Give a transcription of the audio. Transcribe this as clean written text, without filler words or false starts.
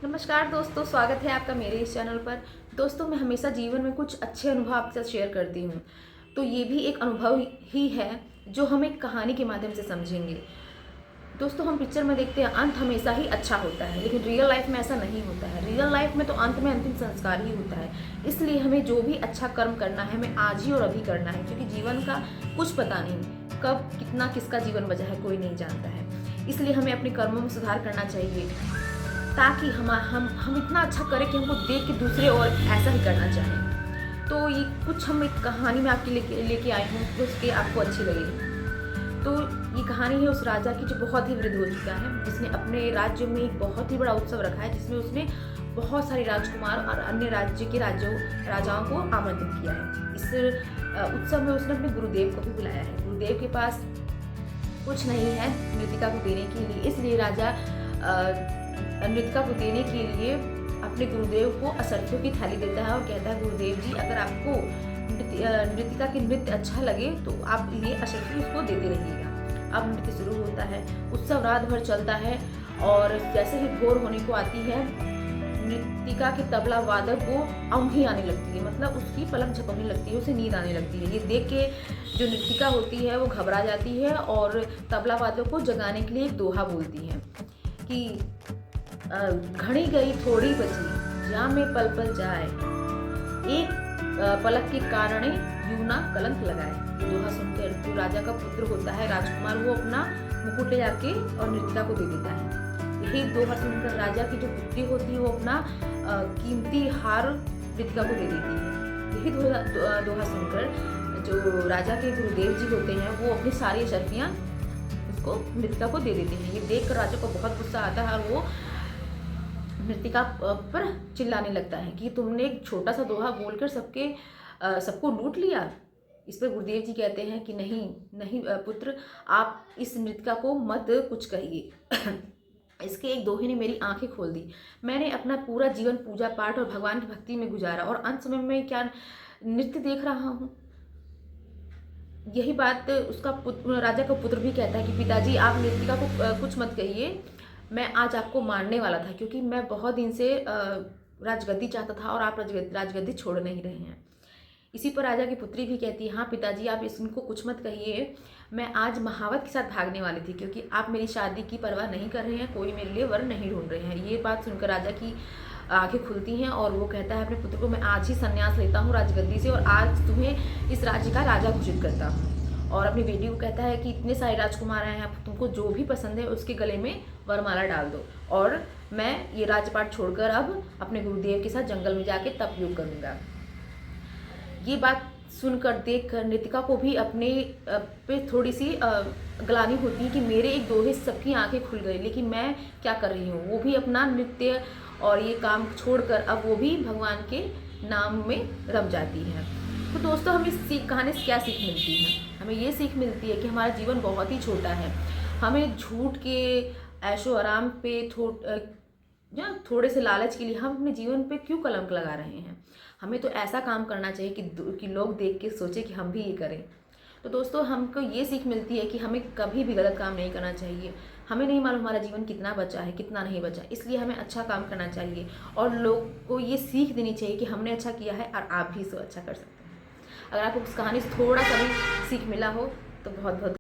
नमस्कार दोस्तों, स्वागत है आपका मेरे इस चैनल पर। दोस्तों, मैं हमेशा जीवन में कुछ अच्छे अनुभव आपके साथ शेयर करती हूँ। तो ये भी एक अनुभव ही है जो हम एक कहानी के माध्यम से समझेंगे। दोस्तों, हम पिक्चर में देखते हैं अंत हमेशा ही अच्छा होता है, लेकिन रियल लाइफ में ऐसा नहीं होता है। रियल लाइफ में तो अंत में अंतिम संस्कार ही होता है। इसलिए हमें जो भी अच्छा कर्म करना है, हमें आज ही और अभी करना है, क्योंकि जीवन का कुछ पता नहीं, कब कितना किसका जीवन बचा है कोई नहीं जानता है। इसलिए हमें अपने कर्मों में सुधार करना चाहिए, ताकि हम इतना अच्छा करें कि हमको देख के दूसरे और ऐसा ही करना चाहें। तो ये कुछ हम एक कहानी में आपके लेके आए हूँ, तो उसके आपको अच्छी लगेगी। तो ये कहानी है उस राजा की जो बहुत ही वृद्ध हो चुका है, जिसने अपने राज्य में एक बहुत ही बड़ा उत्सव रखा है, जिसमें उसने बहुत सारे राजकुमार और अन्य राज्य के राजाओं को आमंत्रित किया है। इस उत्सव में उसने अपने गुरुदेव को भी बुलाया है। गुरुदेव के पास कुछ नहीं है नृतिका को देने के लिए, इसलिए राजा नृतिका को देने के लिए अपने गुरुदेव को असरफियों की थाली देता है और कहता है, गुरुदेव जी, अगर आपको नृतिका की नृत्य अच्छा लगे तो आप ये असरफी उसको देते रहिएगा। अब नृत्य शुरू होता है। उत्सव रात भर चलता है और जैसे ही भोर होने को आती है, नृतिका के तबला वादक को औंधी आने लगती है, मतलब उसकी पलक झपकने लगती है, उसे नींद आने लगती है। ये देख के जो नृतिका होती है वो घबरा जाती है और तबला वादक को जगाने के लिए एक दोहा बोलती है कि घड़ी गई थोड़ी बची, जा में पल पल जाए, एक पलक के कारण यूं ना कलंक लगाए। ये दोहा सुनकर जो राजा का पुत्र होता है, राजकुमार, वो अपना मुकुट ले जाके और नृतिका को दे देता है। यही दोहा सुनकर राजा की जो पुत्री होती है वो अपना कीमती हार नृतिका को दे देती है। यही दोहा सुनकर जो राजा के गुरुदेव जी होते हैं वो अपनी सारी अशर्फियाँ उसको नृतिका को दे देते हैं। ये देखकर राजा को बहुत गुस्सा आता है और वो नृतिका पर चिल्लाने लगता है कि तुमने एक छोटा सा दोहा बोलकर सबको लूट लिया। इस पर गुरुदेव जी कहते हैं कि नहीं पुत्र, आप इस नृतिका को मत कुछ कहिए। इसके एक दोहे ने मेरी आंखें खोल दी। मैंने अपना पूरा जीवन पूजा पाठ और भगवान की भक्ति में गुजारा और अंत समय में क्या नृत्य देख रहा हूँ। यही बात उसका राजा का पुत्र भी कहता है कि पिताजी, आप नृतिका को कुछ मत कहिए, मैं आज आपको मारने वाला था, क्योंकि मैं बहुत दिन से राजगद्दी चाहता था और आप राजगद्दी छोड़ नहीं रहे हैं। इसी पर राजा की पुत्री भी कहती है, हाँ पिताजी, आप इसको कुछ मत कहिए, मैं आज महावत के साथ भागने वाली थी, क्योंकि आप मेरी शादी की परवाह नहीं कर रहे हैं, कोई मेरे लिए वर नहीं ढूंढ रहे हैं। ये बात सुनकर राजा की आंखें खुलती हैं और वो कहता है अपने पुत्र को, मैं आज ही संन्यास लेता हूँ राजगद्दी से और आज तुम्हें इस राज्य का राजा घोषित करता हूँ। और अपनी बेटी को कहता है कि इतने सारे राजकुमार आए हैं, तुमको जो भी पसंद है उसके गले में वरमाला डाल दो और मैं ये राजपाट छोड़कर अब अपने गुरुदेव के साथ जंगल में जाके तप योग करूँगा। ये बात सुनकर देखकर नृतिका को भी अपने पे थोड़ी सी ग्लानि होती है कि मेरे एक दोहे सबकी आंखें खुल गई, लेकिन मैं क्या कर रही हूँ। वो भी अपना नृत्य और ये काम छोड़कर अब वो भी भगवान के नाम में रम जाती है। तो दोस्तों, हमें इस कहानी से क्या सीख मिलती है? हमें ये सीख मिलती है कि हमारा जीवन बहुत ही छोटा है। हमें झूठ के ऐशो आराम पे थोड़े से लालच के लिए हम अपने जीवन पे क्यों कलंक लगा रहे हैं। हमें तो ऐसा काम करना चाहिए कि लोग देख के सोचे कि हम भी ये करें। तो दोस्तों, हमको ये सीख मिलती है कि हमें कभी भी गलत काम नहीं करना चाहिए। हमें नहीं मालूम हमारा जीवन कितना बचा है, कितना नहीं बचा, इसलिए हमें अच्छा काम करना चाहिए और लोग को ये सीख देनी चाहिए कि हमने अच्छा किया है और आप भी इसको अच्छा कर सकते हैं। अगर आपको उस कहानी से थोड़ा सा भी सीख मिला हो तो बहुत बहुत